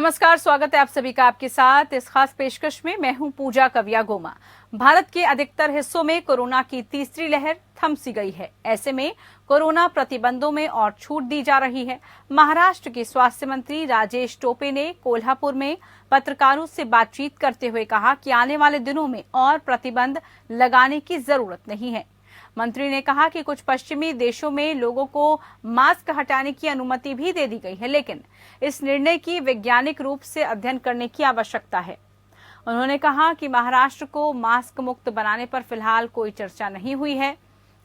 नमस्कार, स्वागत है आप सभी का आपके साथ इस खास पेशकश में। मैं हूं पूजा कविया गोमा। भारत के अधिकतर हिस्सों में कोरोना की तीसरी लहर थम सी गई है। ऐसे में कोरोना प्रतिबंधों में और छूट दी जा रही है। महाराष्ट्र के स्वास्थ्य मंत्री राजेश टोपे ने कोल्हापुर में पत्रकारों से बातचीत करते हुए कहा कि आने वाले दिनों में और प्रतिबंध लगाने की जरूरत नहीं है। मंत्री ने कहा कि कुछ पश्चिमी देशों में लोगों को मास्क हटाने की अनुमति भी दे दी गई है, लेकिन इस निर्णय की वैज्ञानिक रूप से अध्ययन करने की आवश्यकता है। उन्होंने कहा कि महाराष्ट्र को मास्क मुक्त बनाने पर फिलहाल कोई चर्चा नहीं हुई है।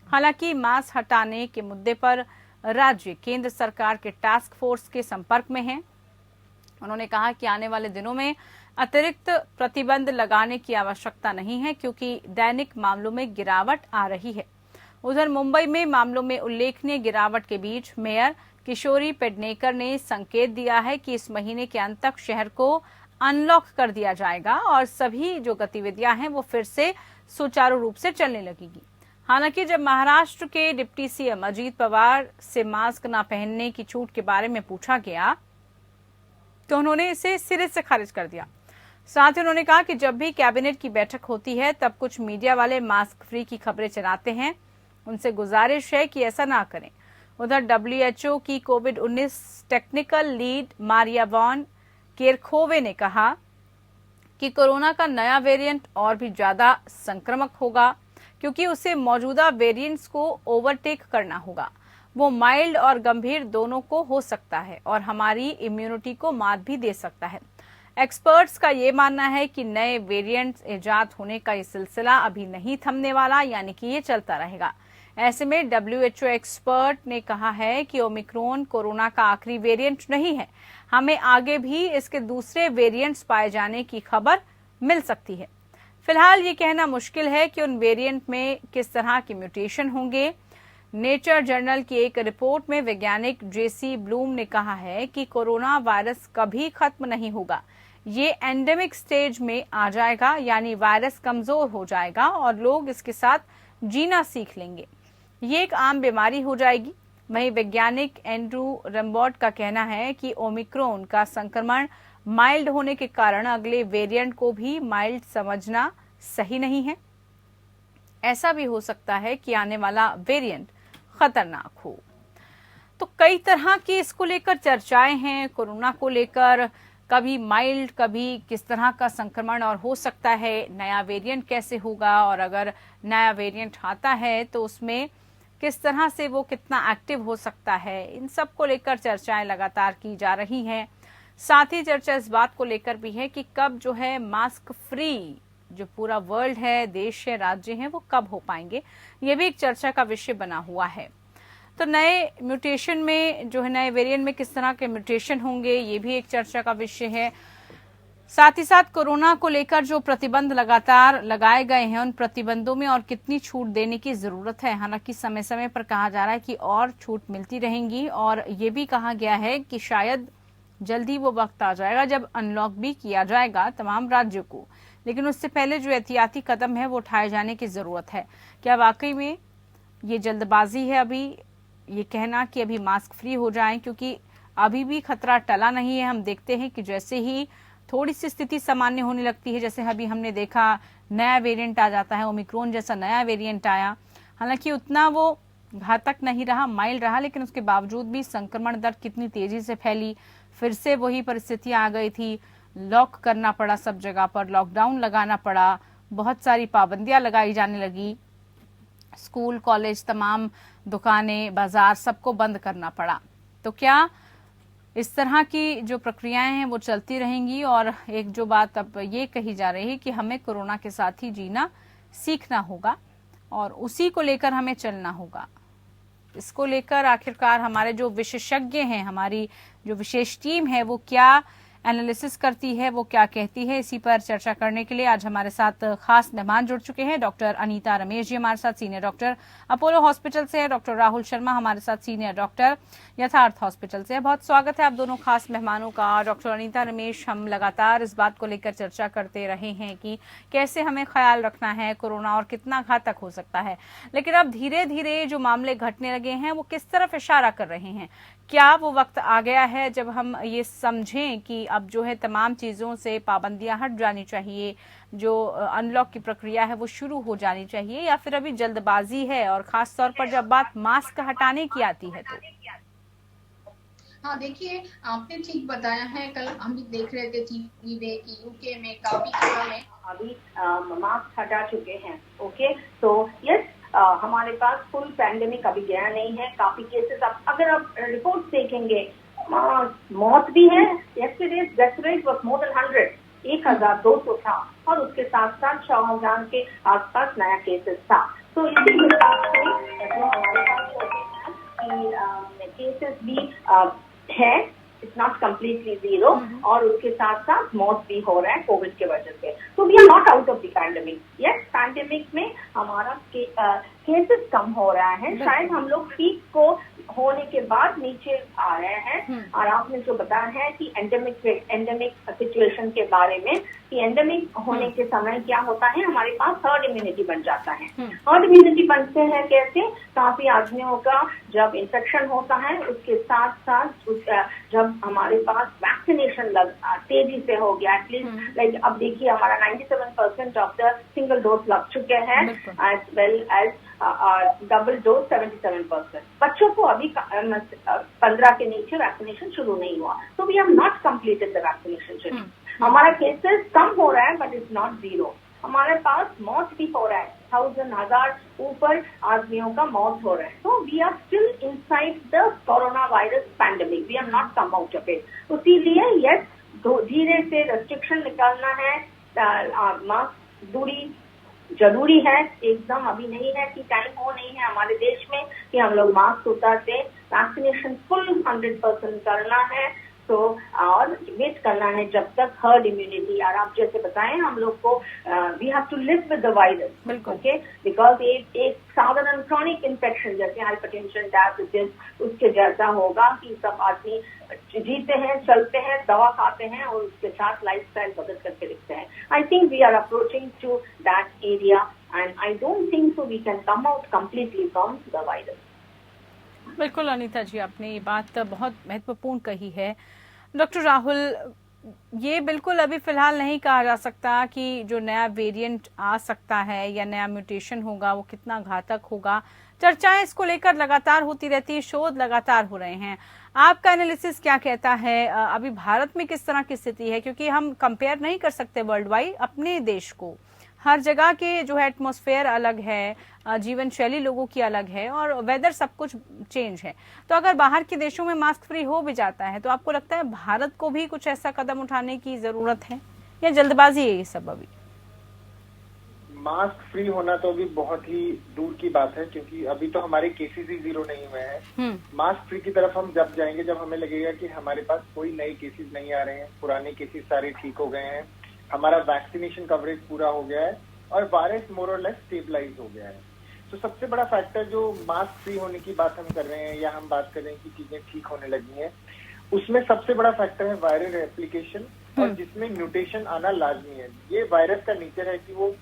हालांकि मास्क हटाने के मुद्दे पर राज्य केंद्र सरकार के टास्क फोर्स के संपर्क में है। उन्होंने कहा कि आने वाले दिनों में अतिरिक्त प्रतिबंध लगाने की आवश्यकता नहीं है, क्योंकि दैनिक मामलों में गिरावट आ रही है। उधर मुंबई में मामलों में उल्लेखनीय गिरावट के बीच मेयर किशोरी पेडनेकर ने संकेत दिया है कि इस महीने के अंत तक शहर को अनलॉक कर दिया जाएगा और सभी जो गतिविधियां हैं वो फिर से सुचारू रूप से चलने लगेगी। हालांकि जब महाराष्ट्र के डिप्टी सीएम अजीत पवार से मास्क न पहनने की छूट के बारे में पूछा गया तो उन्होंने इसे सिरे से खारिज कर दिया। साथ ही उन्होंने कहा कि जब भी कैबिनेट की बैठक होती है तब कुछ मीडिया वाले मास्क फ्री की खबरें चलाते हैं। उनसे गुजारिश है कि ऐसा ना करें। उधर डब्ल्यूएचओ की कोविड-19 टेक्निकल लीड मारिया वॉन केरखोवे ने कहा कि कोरोना का नया वेरिएंट और भी ज्यादा संक्रामक होगा, क्योंकि उसे मौजूदा वेरिएंट्स को ओवरटेक करना होगा। वो माइल्ड और गंभीर दोनों को हो सकता है और हमारी इम्यूनिटी को मात भी दे सकता है। एक्सपर्ट्स का ये मानना है कि नए वेरिएंट्स इजाद होने का ये सिलसिला अभी नहीं थमने वाला, यानी कि ये चलता रहेगा। ऐसे में डब्ल्यूएचओ एक्सपर्ट ने कहा है कि ओमिक्रॉन कोरोना का आखिरी वेरिएंट नहीं है। हमें आगे भी इसके दूसरे वेरिएंट्स पाए जाने की खबर मिल सकती है। फिलहाल ये कहना मुश्किल है कि उन वेरिएंट में किस तरह के म्यूटेशन होंगे। नेचर जर्नल की एक रिपोर्ट में वैज्ञानिक जेसी ब्लूम ने कहा है कि कोरोना वायरस कभी खत्म नहीं होगा। ये एंडेमिक स्टेज में आ जाएगा, यानी वायरस कमजोर हो जाएगा और लोग इसके साथ जीना सीख लेंगे। ये एक आम बीमारी हो जाएगी। वहीं वैज्ञानिक एंड्रू रम्बॉट का कहना है कि ओमिक्रॉन का संक्रमण माइल्ड होने के कारण अगले वेरिएंट को भी माइल्ड समझना सही नहीं है। ऐसा भी हो सकता है कि आने वाला वेरिएंट खतरनाक हो। तो कई तरह की इसको लेकर चर्चाएं हैं। कोरोना को लेकर कभी माइल्ड, कभी किस तरह का संक्रमण और हो सकता है, नया वेरिएंट कैसे होगा, और अगर नया वेरिएंट आता है तो उसमें किस तरह से वो कितना एक्टिव हो सकता है। इन सब को लेकर चर्चाएं लगातार की जा रही हैं। साथ ही चर्चा इस बात को लेकर भी है कि कब जो है मास्क फ्री जो पूरा वर्ल्ड है, देश है, राज्य है, वो कब हो पाएंगे। ये भी एक चर्चा का विषय बना हुआ है। तो नए म्यूटेशन में जो है, नए वेरिएंट में किस तरह के म्यूटेशन होंगे, ये भी एक चर्चा का विषय है। साथ ही साथ कोरोना को लेकर जो प्रतिबंध लगातार लगाए गए हैं, उन प्रतिबंधों में और कितनी छूट देने की जरूरत है। हालांकि समय समय पर कहा जा रहा है कि और छूट मिलती रहेंगी, और ये भी कहा गया है कि शायद जल्दी वो वक्त आ जाएगा जब अनलॉक भी किया जाएगा तमाम राज्यों को। लेकिन उससे पहले जो एहतियाती कदम है वो उठाए जाने की जरूरत है। क्या वाकई में ये जल्दबाजी है अभी ये कहना कि अभी मास्क फ्री हो जाएं, क्योंकि अभी भी खतरा टला नहीं है। हम देखते हैं कि जैसे ही थोड़ी सी स्थिति सामान्य होने लगती है, जैसे अभी हमने देखा नया वेरिएंट आ जाता है, ओमिक्रॉन जैसा नया वेरिएंट आया। हालांकि उतना वो घातक नहीं रहा, माइल्ड रहा, लेकिन उसके बावजूद भी संक्रमण दर कितनी तेजी से फैली। फिर से वही परिस्थितियां आ गई थी, लॉक करना पड़ा, सब जगह पर लॉकडाउन लगाना पड़ा, बहुत सारी पाबंदियां लगाई जाने लगी। स्कूल, कॉलेज, तमाम दुकानें, बाजार, सबको बंद करना पड़ा। तो क्या इस तरह की जो प्रक्रियाएं हैं वो चलती रहेंगी? और एक जो बात अब ये कही जा रही है कि हमें कोरोना के साथ ही जीना सीखना होगा और उसी को लेकर हमें चलना होगा। इसको लेकर आखिरकार हमारे जो विशेषज्ञ हैं, हमारी जो विशेष टीम है, वो क्या एनालिसिस करती है, वो क्या कहती है, इसी पर चर्चा करने के लिए आज हमारे साथ खास मेहमान जुड़ चुके हैं। डॉक्टर अनीता रमेश जी हमारे साथ, सीनियर डॉक्टर अपोलो हॉस्पिटल से है। डॉक्टर राहुल शर्मा हमारे साथ, सीनियर डॉक्टर यथार्थ हॉस्पिटल से है। बहुत स्वागत है आप दोनों खास मेहमानों का। डॉक्टर अनीता रमेश, हम लगातार इस बात को लेकर चर्चा करते रहे हैं कि कैसे हमें ख्याल रखना है कोरोना और कितना घातक हो सकता है, लेकिन अब धीरे धीरे जो मामले घटने लगे हैं वो किस तरफ इशारा कर रहे हैं? क्या वो वक्त आ गया है जब हम ये समझें कि अब जो है तमाम चीज़ों से पाबंदियां हट जानी चाहिए, जो अनलॉक की प्रक्रिया है वो शुरू हो जानी चाहिए, या फिर अभी जल्दबाजी है? और खास तौर पर जब बात मास्क हटाने की आती है तो हाँ, देखिए आपने ठीक बताया है। कल हम भी देख रहे थे टीवी में कि यूके में काफी जगह में अभी मास्क हटा चुके हैं। ओके, तो यस, हमारे पास फुल पैंडेमिक अभी गया नहीं है। काफी केसेस अगर आप रिपोर्ट देखेंगे, मौत भी है। Yesterday's death rate was more than 100, 1200 था, और उसके साथ साथ 6000 के आसपास नया केसेस था। तो इसी हिसाब से जो हमारे पास होते हैं कि केसेस भी है, इट्स नॉट कम्प्लीटली जीरो, और उसके साथ साथ मौत भी हो रहा है कोविड के वजह से। तो we are not out of the pandemic. Yes, pandemic में हमारा केसेस कम हो रहा है। शायद हम लोग पीक को होने के बाद नीचे आ रहे हैं। और आपने जो बताया है कि एंडेमिक सिचुएशन के बारे में, कि एंडेमिक होने के समय क्या होता है, हमारे पास हर्ड इम्यूनिटी बन जाता है। हर्ड इम्यूनिटी बनते हैं कैसे? काफी आदमियों का जब इन्फेक्शन होता है, उसके साथ साथ जब हमारे पास वैक्सीनेशन तेजी से हो गया, एटलीस्ट लाइक अब देखिए हमारा 97% ऑफ द सिंगल डोज लग चुके हैं, as well as double dose 77%। बच्चों को अभी 15 के नीचे वैक्सीनेशन शुरू नहीं हुआ, तो we have not completed the vaccination schedule. हमारा केसेस कम हो रहा है, बट इट्स नॉट जीरो। हमारे पास मौत भी हो रहा है, 1000 ऊपर आदमियों का मौत हो रहा है। तो we are still inside the corona virus pandemic, we are not come out of it. इसीलिए यस, धीरे से रेस्ट्रिक्शन निकालना है, मास्क दूरी जरूरी है। एकदम अभी नहीं है कि टाइम हो नहीं है हमारे देश में कि हम लोग मास्क उतारते। वैक्सीनेशन फुल 100% करना है, तो और वेट करना है जब तक हर्ड इम्यूनिटी। और आप जैसे बताएं, हम लोग को we have to live with the virus, okay, because एक साधारण क्रॉनिक इन्फेक्शन जैसे हाइपरटेंशन, डायबिटीज, उसके जैसा होगा कि सब आदमी जीते हैं, चलते हैं, दवा खाते हैं, और उसके साथ लाइफस्टाइल बदल करके दिखते हैं। I think we are approaching to that area, and I don't think so we can come out completely from the virus. बिल्कुल अनीता जी, आपने ये बात बहुत महत्वपूर्ण कही है। डॉक्टर राहुल, ये बिल्कुल अभी फिलहाल नहीं कहा जा सकता कि जो नया वेरिएंट आ सकता है या नया म्यूटेशन होगा वो कितना घातक होगा। चर्चाएं इसको लेकर लगातार होती रहती है, शोध लगातार हो रहे हैं। आपका एनालिसिस क्या कहता है? अभी भारत में किस तरह की स्थिति है? क्योंकि हम कंपेयर नहीं कर सकते वर्ल्ड वाइड अपने देश को। हर जगह के जो है एटमॉस्फेयर अलग है, जीवन शैली लोगों की अलग है, और वेदर सब कुछ चेंज है। तो अगर बाहर के देशों में मास्क फ्री हो भी जाता है, तो आपको लगता है भारत को भी कुछ ऐसा कदम उठाने की जरूरत है, या जल्दबाजी है ये सब? अभी मास्क फ्री होना तो अभी बहुत ही दूर की बात है, क्योंकि अभी तो हमारे केसेस ही जीरो नहीं हुए हैं। मास्क फ्री की तरफ हम जब जाएंगे जब हमें लगेगा कि हमारे पास कोई नए केसेस नहीं आ रहे हैं, पुराने केसेस सारे ठीक हो गए हैं, हमारा वैक्सीनेशन कवरेज पूरा हो गया है, और वायरस मोर और लेस स्टेबलाइज हो गया है। तो सबसे बड़ा फैक्टर जो मास्क फ्री होने की बात हम कर रहे हैं, या हम बात कर रहे हैं कि चीजें ठीक होने लगी हैं, उसमें सबसे बड़ा फैक्टर है वायरल रेप्लिकेशन, और जिसमें म्यूटेशन आना लाजमी है। ये वायरस का नेचर है कि वो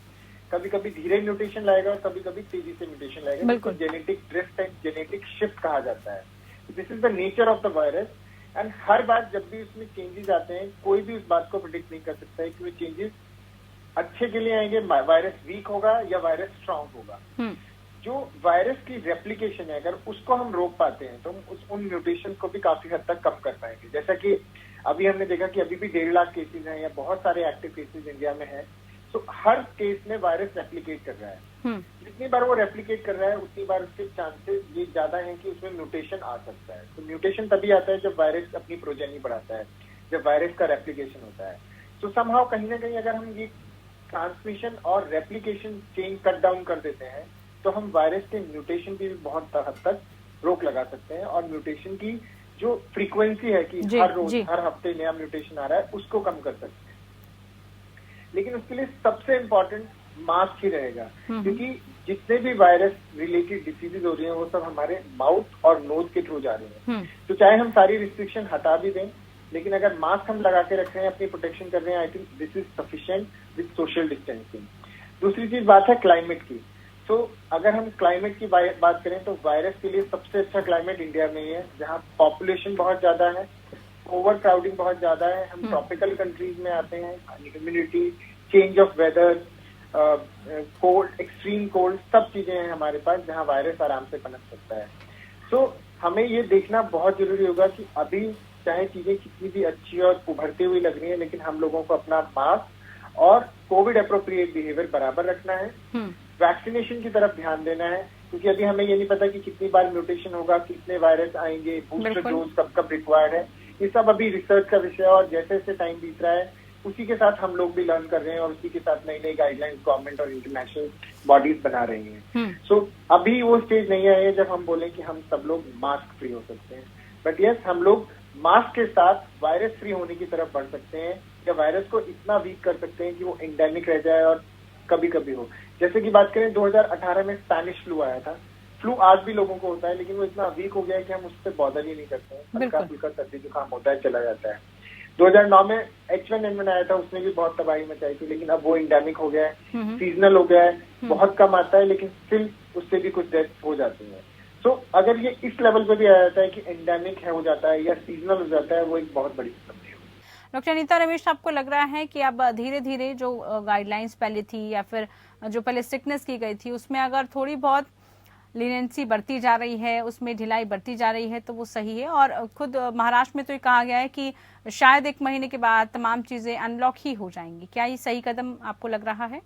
कभी कभी धीरे म्यूटेशन लाएगा और कभी कभी तेजी से म्यूटेशन लाएगा, जिसको genetic drift and genetic shift कहा जाता है। This is the nature of the virus, and हर बार जब भी उसमें चेंजेस आते हैं, कोई भी उस बात को प्रिडिक्ट नहीं कर सकता है कि वो चेंजेस अच्छे के लिए आएंगे, वायरस वीक होगा या वायरस स्ट्रांग होगा। जो वायरस की रेप्लिकेशन है, अगर उसको हम रोक पाते हैं तो हम उन म्यूटेशन को भी काफी हद तक कम कर पाएंगे। जैसा कि अभी हमने देखा कि अभी भी 1.5 लाख केसेज हैं, या बहुत सारे एक्टिव केसेज इंडिया में हैं। तो हर केस में वायरस रेप्लिकेट कर रहा है। जितनी बार वो रेप्लिकेट कर रहा है, उतनी बार उसके चांसेस ये ज्यादा हैं कि उसमें म्यूटेशन आ सकता है। तो म्यूटेशन तभी आता है जब वायरस अपनी प्रोजेनी बढ़ाता है, जब वायरस का रेप्लिकेशन होता है। तो समहाउ कहीं ना कहीं अगर हम ये ट्रांसमिशन और रेप्लिकेशन चेन कट डाउन कर देते हैं, तो हम वायरस के म्यूटेशन की भी बहुत हद तक रोक लगा सकते हैं, और म्यूटेशन की जो फ्रीक्वेंसी है कि हर रोज हर हफ्ते नया म्यूटेशन आ रहा है, उसको कम कर सकते हैं। लेकिन उसके लिए सबसे इम्पोर्टेंट मास्क ही रहेगा, क्योंकि जितने भी वायरस रिलेटेड डिसीजेज हो रही हैं वो सब हमारे माउथ और नोज के थ्रू जा रहे हैं। तो चाहे हम सारी रिस्ट्रिक्शन हटा भी दें, लेकिन अगर मास्क हम लगा के रख रहे हैं, अपनी प्रोटेक्शन कर रहे हैं, I think this is sufficient with social distancing. दूसरी चीज बात है क्लाइमेट की। तो अगर हम क्लाइमेट की बात करें तो वायरस के लिए सबसे अच्छा क्लाइमेट इंडिया में ही है, जहाँ पॉपुलेशन बहुत ज्यादा है, ओवर क्राउडिंग बहुत ज्यादा है, हम ट्रॉपिकल कंट्रीज में आते हैं, humidity, change of weather, cold, extreme cold, सब चीजें हैं हमारे पास जहाँ वायरस आराम से पनप सकता है। तो हमें ये देखना बहुत जरूरी होगा कि अभी चाहे चीजें कितनी भी अच्छी और उभरती हुई लग रही है, लेकिन हम लोगों को अपना मास्क और कोविड अप्रोप्रिएट बिहेवियर बराबर रखना है, वैक्सीनेशन की तरफ ध्यान देना है, क्योंकि अभी हमें ये नहीं पता कि कितनी बार म्यूटेशन होगा, कितने वायरस आएंगे, बूस्टर डोज कब कब रिक्वायर्ड है, ये सब अभी रिसर्च का विषय है। और जैसे जैसे टाइम बीत रहा है उसी के साथ हम लोग भी लर्न कर रहे हैं और उसी के साथ नई नई गाइडलाइंस गवर्नमेंट और इंटरनेशनल बॉडीज बना रही हैं। सो अभी वो स्टेज नहीं आया है जब हम बोलें कि हम सब लोग मास्क फ्री हो सकते हैं, बट यस, हम लोग मास्क के साथ वायरस फ्री होने की तरफ बढ़ सकते हैं, या वायरस को इतना वीक कर सकते हैं कि वो एंडेमिक रह जाए और कभी कभी हो। जैसे कि बात करें 2018 में स्पेनिश फ्लू आया था, फ्लू आज भी लोगों को होता है, लेकिन वो इतना वीक हो गया है कि हम उससे बॉदर ही नहीं करते हैं, हल्का फुल्का सर्दी जुकाम होता है, चला जाता है। 2009 में H1N1 आया था, उसने भी बहुत तबाही मचाई थी, लेकिन अब वो एंडेमिक हो गया है, सीजनल हो गया है, बहुत कम आता है, लेकिन स्टिल उससे भी कुछ डेथ हो जाती है। सो अगर ये इस लेवल पे भी आ जाता है कि एंडेमिक है हो जाता है या सीजनल हो जाता है, वो एक बहुत बड़ी उपलब्धि है। डॉक्टर अनीता रमेश, आपको लग रहा है कि अब धीरे धीरे जो गाइडलाइंस पहले थी या फिर जो पहले स्ट्रिक्टनेस की गई थी उसमें अगर थोड़ी बहुत लीनेंसी बढ़ती जा रही है, उसमें ढिलाई बढ़ती जा रही है, तो वो सही है? और खुद महाराष्ट्र में तो ये कहा गया है कि शायद 1 महीने के बाद तमाम चीजें अनलॉक ही हो जाएंगी, क्या ये सही कदम आपको लग रहा है?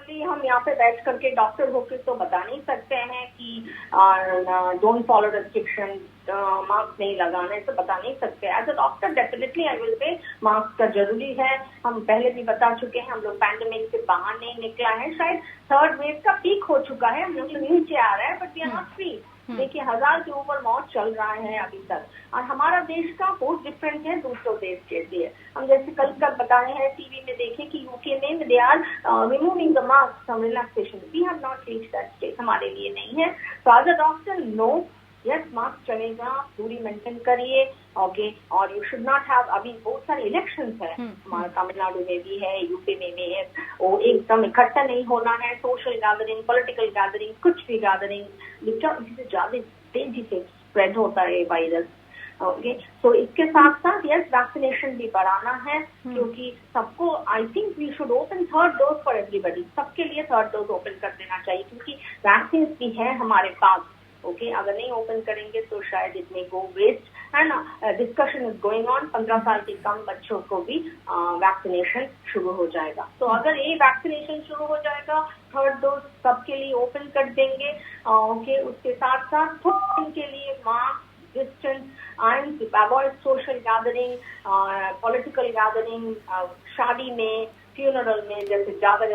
हम यहाँ पे बैठ करके डॉक्टर होकर तो बता नहीं सकते हैं कि डोंट फॉलो रेस्ट्रिक्शन, मास्क नहीं लगाना है, तो बता नहीं सकते। As a doctor definitely I will say mask का जरूरी है। हम पहले भी बता चुके हैं, हम लोग पैंडेमिक से बाहर नहीं निकला है, शायद थर्ड वेव का पीक हो चुका है, हम लोग नीचे आ रहा है, but we are not free. देखिए 1000 के ऊपर मौत चल रहा है अभी तक, और हमारा देश का बहुत डिफरेंट है दूसरों देश के लिए। हम जैसे कल बता रहे हैं टीवी में देखें कि यूके में they are removing the mask from relaxation, we have not reached that stage, हमारे लिए नहीं है। So as a doctor no, yes mask चलेगा, दूरी मेंटेन करिए, ओके। और यू शुड नॉट हैव, अभी बहुत सारे इलेक्शंस है, हमारा तमिलनाडु में भी है, यूपी में भी है, वो एकदम इकट्ठा नहीं होना है, सोशल गैदरिंग, पॉलिटिकल गैदरिंग, कुछ भी गैदरिंग जिससे ज्यादा तेजी से स्प्रेड होता है वायरस, ओके। तो इसके साथ साथ यस वैक्सीनेशन भी बढ़ाना है, क्योंकि सबको I think we should open third dose for everybody, सबके लिए थर्ड डोज ओपन कर देना चाहिए, क्योंकि वैक्सीन भी है हमारे पास, ओके। अगर नहीं ओपन करेंगे तो शायद इट मे गो वेस्ट, है ना। डिस्कशन इज गोइंग ऑन, 15 साल के कम बच्चों को भी वैक्सीनेशन शुरू हो जाएगा। तो अगर ये वैक्सीनेशन शुरू हो जाएगा, थर्ड डोज सबके लिए ओपन कर देंगे, ओके। उसके साथ साथ थोड़े दिन के लिए mask, distance and avoid social gathering, political gathering, शादी में, फ्यूनरल में जैसे ज्यादा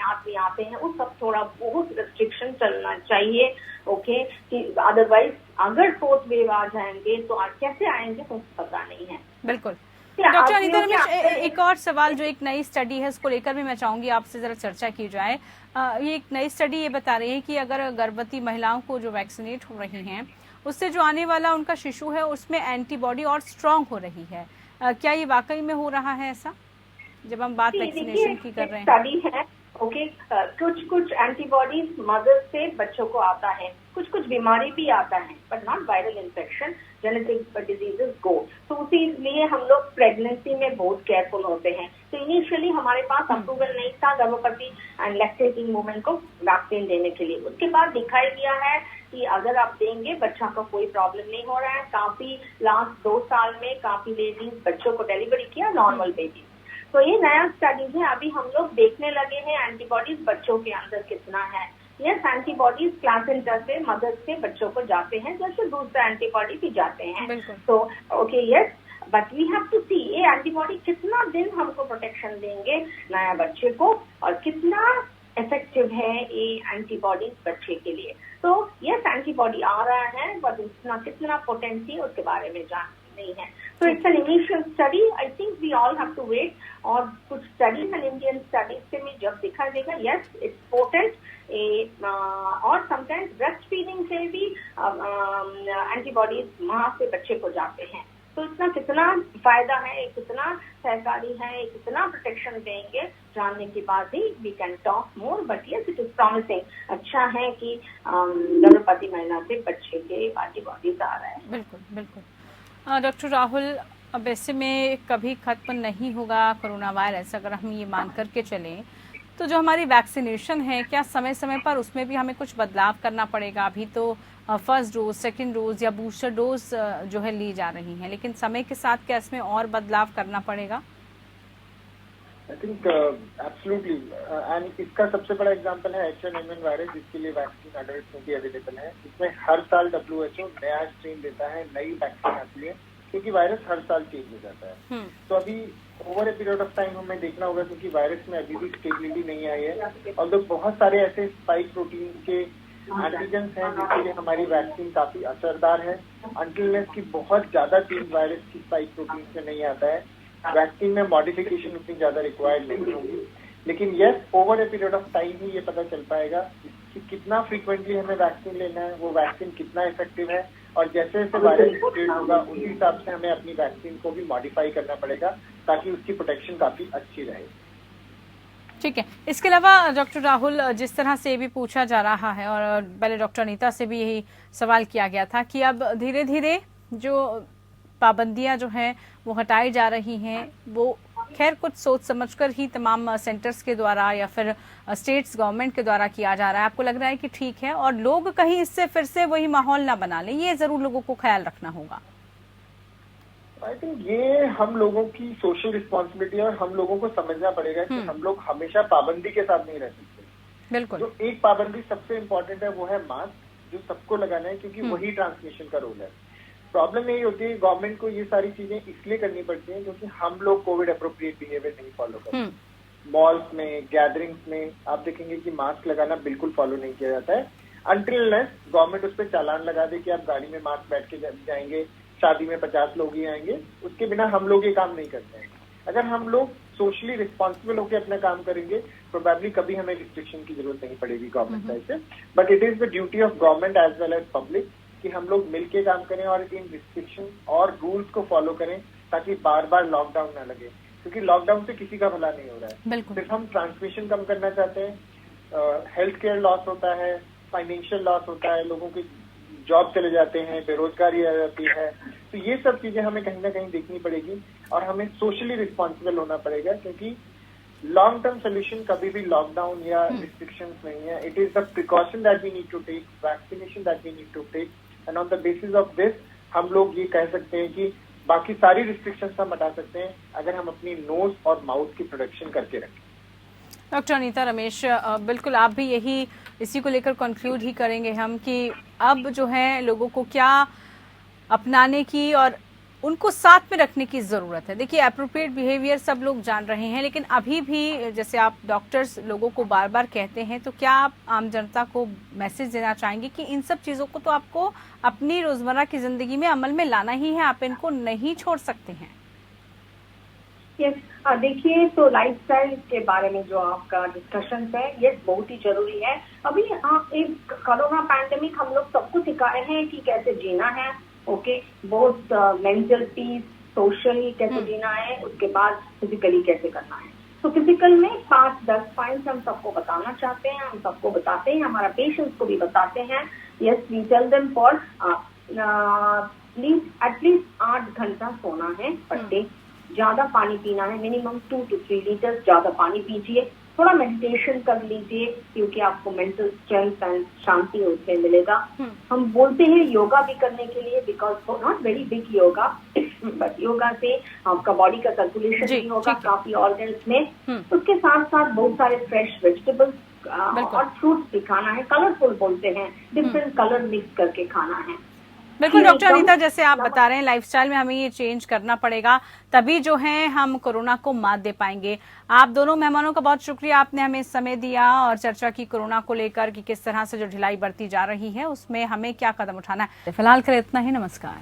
आदमी आते हैं, उस सब थोड़ा बहुत रेस्ट्रिक्शन चलना चाहिए, ओके। कि अदरवाइज अगर फोर्थ वेव आ जाएंगे तो कैसे आएंगे तो पता नहीं है। बिल्कुल। डॉक्टर अनीता रमेश, एक और सवाल, जो एक नई स्टडी है उसको लेकर भी मैं चाहूंगी आपसे जरा चर्चा की जाए। ये एक नई स्टडी ये बता रही है कि अगर गर्भवती महिलाओं को जो वैक्सीनेट हो रही हैं उससे जो आने वाला उनका शिशु है उसमें एंटीबॉडी और स्ट्रांग हो रही है, क्या ये वाकई में हो रहा है ऐसा, जब हम बात वैक्सीनेशन की कर रहे हैं? स्टडी है, ओके। कुछ एंटीबॉडीज मदर से बच्चों को आता है, कुछ बीमारी भी आता है, but not viral infection, genetic diseases go. तो उसी लिए हम लोग प्रेगनेंसी में बहुत केयरफुल होते हैं। तो इनिशियली हमारे पास अप्रूवल नहीं था गर्भवती एंड लैक्टेटिंग वुमेन को वैक्सीन देने के लिए। उसके बाद दिखाई दिया है कि अगर आप देंगे बच्चा को कोई प्रॉब्लम नहीं हो रहा है। काफी लास्ट 2 साल में काफी लेडीज बच्चों को डिलीवरी किया, नॉर्मल बेबी। तो ये नया स्टडीज है, अभी हम लोग देखने लगे हैं एंटीबॉडीज बच्चों के अंदर कितना है। यस, एंटीबॉडीज प्लासेंटा से मदर से बच्चों को जाते हैं, जैसे दूसरा एंटीबॉडी भी जाते हैं। तो okay, yes, but we have to see ये एंटीबॉडी कितना दिन हमको प्रोटेक्शन देंगे नया बच्चे को, और कितना इफेक्टिव है ये एंटीबॉडीज बच्चे के लिए। तो यस, एंटीबॉडी आ रहा है, बट उसका कितना पोटेंसी उसके बारे में जान नहीं है। तो it's an initial study, I think we all have to wait. और कुछ स्टडीज एंड इंडियन स्टडीज से में जब दिखा देगा, यस इट्स पोटेंट। और समटाइम्स ब्रेस्ट फीडिंग से भी एंटीबॉडीज माँ से बच्चे को जाते हैं। तो इसका कितना फायदा है, कितना सहकारी है, कितना प्रोटेक्शन देंगे, जानने के बाद ही we can talk more, but yes it is promising. अच्छा है कि गर्भवती महिला से बच्चे के एंटीबॉडीज आ रहे हैं। बिल्कुल बिल्कुल। डॉक्टर राहुल, अब ऐसे में कभी खत्म नहीं होगा कोरोना वायरस, अगर हम ये मान करके चलें तो जो हमारी वैक्सीनेशन है, क्या समय समय पर उसमें भी हमें कुछ बदलाव करना पड़ेगा? अभी तो फर्स्ट डोज, सेकंड डोज या बूस्टर डोज जो है ली जा रही हैं, लेकिन समय के साथ क्या इसमें और बदलाव करना पड़ेगा? आई थिंक एब्सोल्युटली, एंड इसका सबसे बड़ा एग्जांपल है H1N1 वायरस, जिसके लिए वैक्सीन अडल्ट में भी अवेलेबल है। इसमें हर साल WHO नया स्ट्रेन देता है, नई वैक्सीन आती है, क्योंकि वायरस हर साल चेंज हो जाता है। तो अभी over a period of time हमें देखना होगा, क्योंकि वायरस में अभी भी स्टेबिलिटी नहीं आई है, और तो बहुत सारे ऐसे स्पाइक प्रोटीन के एंटीजेंस हैं जिसके लिए हमारी वैक्सीन काफी असरदार है। अनटिल की बहुत ज्यादा चेंज वायरस की स्पाइक प्रोटीन से नहीं आता है, वैक्सीन में मॉडिफिकेशन उतनी ज्यादा रिक्वायर्ड नहीं होगी। लेकिन yes, over a period of time ही ये पता चल पाएगा कि कितना फ्रीक्वेंटली हमें वैक्सीन लेना है, वो वैक्सीन कितना इफेक्टिव है, और जैसे जैसे वायरस स्प्रेड होगा उसी हिसाब से हमें अपनी वैक्सीन को भी मॉडिफाई करना पड़ेगा, ताकि उसकी प्रोटेक्शन काफी अच्छी रहे। ठीक है। इसके अलावा डॉक्टर राहुल, जिस तरह से ये भी पूछा जा रहा है और पहले डॉक्टर अनीता से भी यही सवाल किया गया था कि अब धीरे धीरे जो पाबंदियां जो हैं वो हटाई जा रही हैं, वो खैर कुछ सोच समझकर ही तमाम सेंटर्स के द्वारा या फिर स्टेट्स गवर्नमेंट के द्वारा किया जा रहा है। आपको लग रहा है कि ठीक है, और लोग कहीं इससे फिर से वही माहौल ना बना लें, ये जरूर लोगों को ख्याल रखना होगा? आई थिंक ये हम लोगों की सोशल रिस्पॉन्सिबिलिटी है, और हम लोगों को समझना पड़ेगा कि हम लोग हमेशा पाबंदी के साथ नहीं रह सकते। बिल्कुल। जो एक पाबंदी सबसे इम्पोर्टेंट है वो है मास्क, जो सबको लगाना है, क्योंकि वही ट्रांसमिशन का रोल है। प्रॉब्लम यही होती है गवर्नमेंट को ये सारी चीजें इसलिए करनी पड़ती हैं क्योंकि हम लोग कोविड अप्रोप्रिएट बिहेवियर नहीं फॉलो करते। मॉल्स में, गैदरिंग्स में आप देखेंगे कि मास्क लगाना बिल्कुल फॉलो नहीं किया जाता है, अनटिल गवर्नमेंट उस पर चालान लगा दे कि आप गाड़ी में मास्क बैठ के जाएंगे, शादी में 50 लोग ही आएंगे, उसके बिना हम लोग ये काम नहीं करते हैं। अगर हम लोग सोशली रिस्पॉन्सिबल होकर अपना काम करेंगे, प्रोबेबली कभी हमें रिस्ट्रिक्शन की जरूरत नहीं पड़ेगी गवर्नमेंट साइड से। But it is the duty of government as well as public कि हम लोग मिलके काम करें और इन रिस्ट्रिक्शन और रूल्स को फॉलो करें, ताकि बार बार लॉकडाउन ना लगे, क्योंकि लॉकडाउन से किसी का भला नहीं हो रहा है। सिर्फ हम ट्रांसमिशन कम करना चाहते हैं, हेल्थ केयर लॉस होता है, फाइनेंशियल लॉस होता है, लोगों की जॉब चले जाते हैं, बेरोजगारी आ जाती है। तो ये सब चीजें हमें कहीं ना कहीं देखनी पड़ेगी, और हमें सोशली रिस्पॉन्सिबल होना पड़ेगा, क्योंकि लॉन्ग टर्म सोल्यूशन कभी भी लॉकडाउन या रिस्ट्रिक्शंस नहीं है। It is the precaution that we need to take, vaccination that we need to take, and on the basis of this हम लोग ये कह सकते हैं कि बाकी सारी रिस्ट्रिक्शंस हम हटा सकते हैं अगर हम अपनी नोज और माउथ की प्रोटेक्शन करके रखें। डॉक्टर अनीता रमेश, बिल्कुल आप भी यही इसी को लेकर कंक्लूड ही करेंगे हम कि अब जो है लोगों को क्या अपनाने की और उनको साथ में रखने की जरूरत है। देखिए, एप्रोप्रिएट बिहेवियर सब लोग जान रहे हैं, लेकिन अभी भी जैसे आप डॉक्टर्स लोगों को बार बार कहते हैं, तो क्या आप आम जनता को मैसेज देना चाहेंगे कि इन सब चीजों को तो आपको अपनी रोजमर्रा की जिंदगी में अमल में लाना ही है, आप इनको नहीं छोड़ सकते हैं? देखिए, तो लाइफस्टाइल के बारे में जो आपका डिस्कशन है, ये बहुत ही जरूरी है। अभी एक कोरोना पैंडेमिक हम लोग सबको सिखाए हैं कि कैसे जीना है, ओके, बहुत मेंटल पीस, सोशली कैसे जीना है, उसके बाद फिजिकली कैसे करना है। तो फिजिकल में 5-10 पॉइंट्स हम सबको बताना चाहते हैं, हम सबको बताते हैं, हमारा पेशेंट्स को भी बताते हैं। Yes, we tell them for please at least 8 घंटा सोना है पर डे, ज्यादा पानी पीना है, मिनिमम 2 to 3 लीटर ज्यादा पानी पीजिए, थोड़ा मेडिटेशन कर लीजिए, क्योंकि आपको मेंटल स्ट्रेंथ एंड शांति उससे मिलेगा। हम बोलते हैं योगा भी करने के लिए, because not very big yoga, but yoga से आपका बॉडी का सर्कुलेशन भी होगा काफी ऑर्गन्स में। उसके साथ साथ बहुत सारे फ्रेश वेजिटेबल्स और फ्रूट्स भी खाना है, कलरफुल बोलते हैं, डिफरेंट कलर मिक्स करके खाना है। बिल्कुल डॉक्टर अनीता, जैसे आप बता रहे हैं लाइफस्टाइल में हमें ये चेंज करना पड़ेगा, तभी जो है हम कोरोना को मात दे पाएंगे। आप दोनों मेहमानों का बहुत शुक्रिया, आपने हमें समय दिया और चर्चा की कोरोना को लेकर कि किस तरह से जो ढिलाई बरती जा रही है उसमें हमें क्या कदम उठाना है। फिलहाल कर इतना ही, नमस्कार।